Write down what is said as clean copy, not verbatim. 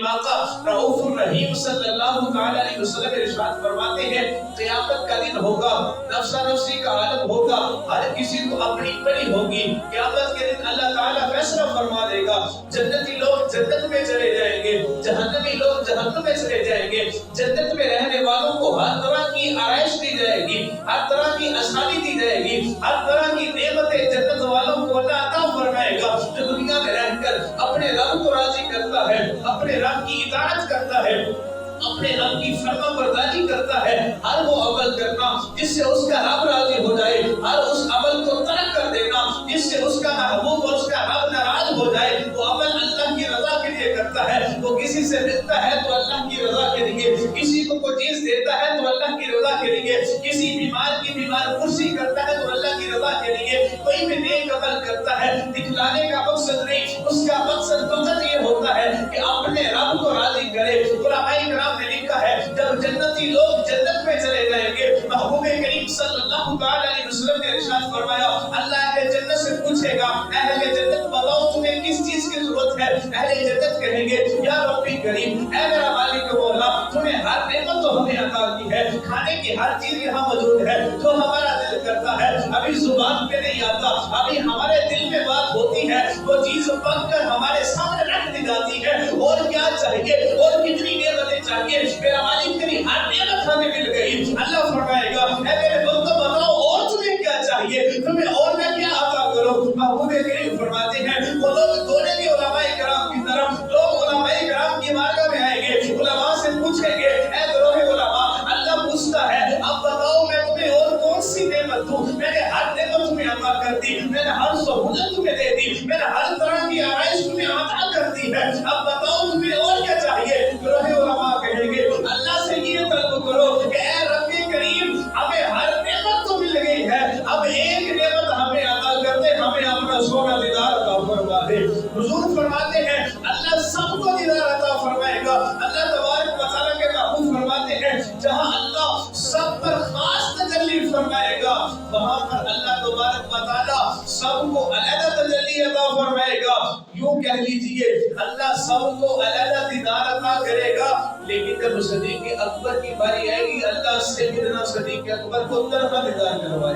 آقا رؤوف الرحیم صلی اللہ تعالی علیہ وسلم ارشاد فرماتے ہیں قیامت کا دن ہوگا، نفسا نفسی کا عالم ہوگا، ہر کسی کو اپنی پڑی ہوگی۔ قیامت کے دن اللہ تعالیٰ فیصلہ فرما دے گا، جنتی لوگ جنت میں چلے جائیں گے، جہنمی لوگ جہنم میں چلے جائیں گے۔ جنت میں رہنے والوں کو ہر طرح کی آرائش دی جائے گی، ہر طرح کی آسانی دی جائے گی، ہر طرح کی نعمتیں جنت والوں کو اللہ عطا فرمائے گا۔ جو دنیا میں رہ کر اپنے رب کو راضی کرتا ہے، اپنے رب کی اطاعت کرتا ہے، اپنے رب کی فرما برداری کرتا ہے، ہر وہ عمل کرنا جس سے اس کا رب راضی ہو جائے، ہر اس عمل کو ترک کر دینا جس سے اس کا محبوب اور اس کا رب ناراض ہو جائے۔ وہ عمل اللہ کی رضا کے لیے کرتا ہے، وہ کسی سے ملتا ہے تو اللہ کی رضا کے لیے، کسی کو کوئی چیز دیتا ہے تو اللہ کی رضا کے لیے، کسی بیمار کی بیمار پرسی کرتا ہے تو اللہ کی رضا کے لیے، کوئی بھی نیک عمل کرتا ہے دکھلانے کا مقصد نہیں، اس کا مقصد فقط یہ ہوتا ہے کہ اپنے رب کو راضی کرے۔ علماء کرام نے لکھا ہے جب جنتی لوگ جنت میں چلے جائیں گے، محبوب کریم صلی اللہ تعالی علیہ وسلم نے ارشاد فرمایا اللہ اہل جنت سے پوچھے گا اہل جنت بتاؤ تمہیں کس چیز کی ضرورت ہے؟ اہل جنت کہیں گے یا ربی کریم، اے میرا مالک مولا تمہیں ہر نعمت تو ہمیں عطا کی ہے، کھانے کی ہر چیز یہاں موجود ہے، جو ہمارا دل کرتا ہے ابھی زبان پہ نہیں آتا، ابھی ہمارے دل میں بات ہوتی ہے، وہ چیز پک کر ہمارے سامنے رکھ دی جاتی ہے، اور کیا چاہیے اور کتنی نعمتیں چاہیے؟ میرا مالک کریم ہر نعمت ہمیں مل گئی۔ اللہ فرمائے گا اے میرے بندو بتاؤ اور تمہیں کیا چاہیے، تمہیں اور میں کیا عطا کروں؟ محبوب کریم فرماتے ہیں وہ لوگ دوڑیں گے علماء کرام کی طرف، لوگ علماء کرام کی بارگاہ میں آئیں گے، علماء سے پوچھیں گے اے گروہ علماء اللہ پوچھتا ہے اب بتاؤ میں تمہیں اور کون سی نعمت دوں؟ میں نے ہر نعمت تمہیں عطا کر دی، میں نے ہر سہولت تمہیں دے دی، میں نے ہر طرح کی آرائش تمہیں عطا کر دی ہے، اب بتاؤ تمہیں اور کیا چاہیے؟ گروہ علماء کہیں گے اللہ سے یہ طلب کرو کہ اے رب کریم ہمیں ہر نعمت تو مل گئی ہے، اب ایک نعمت ہمیں عطا کر دے، ہمیں اپنا سونا دیدار عطا فرما دے۔ حضور فرماتے ہیں اللہ سب کو دیدار عطا فرمائے گا۔ اللہ تبارک و تعالیٰ کے محبوب فرماتے ہیں جہاں اللہ سب پر خاص تجلی فرمائے گا وہاں پر اللہ تبارک و تعالیٰ سب کو علیحدہ تجلی عطا فرمائے گا۔ یوں کہہ لیجئے اللہ سب کو علیحدہ دیدار عطا کرے گا، لیکن جب صدیق اکبر کی باری آئے گی اللہ سیدنا صدیق اکبر کو طرفہ دیدار کروائے۔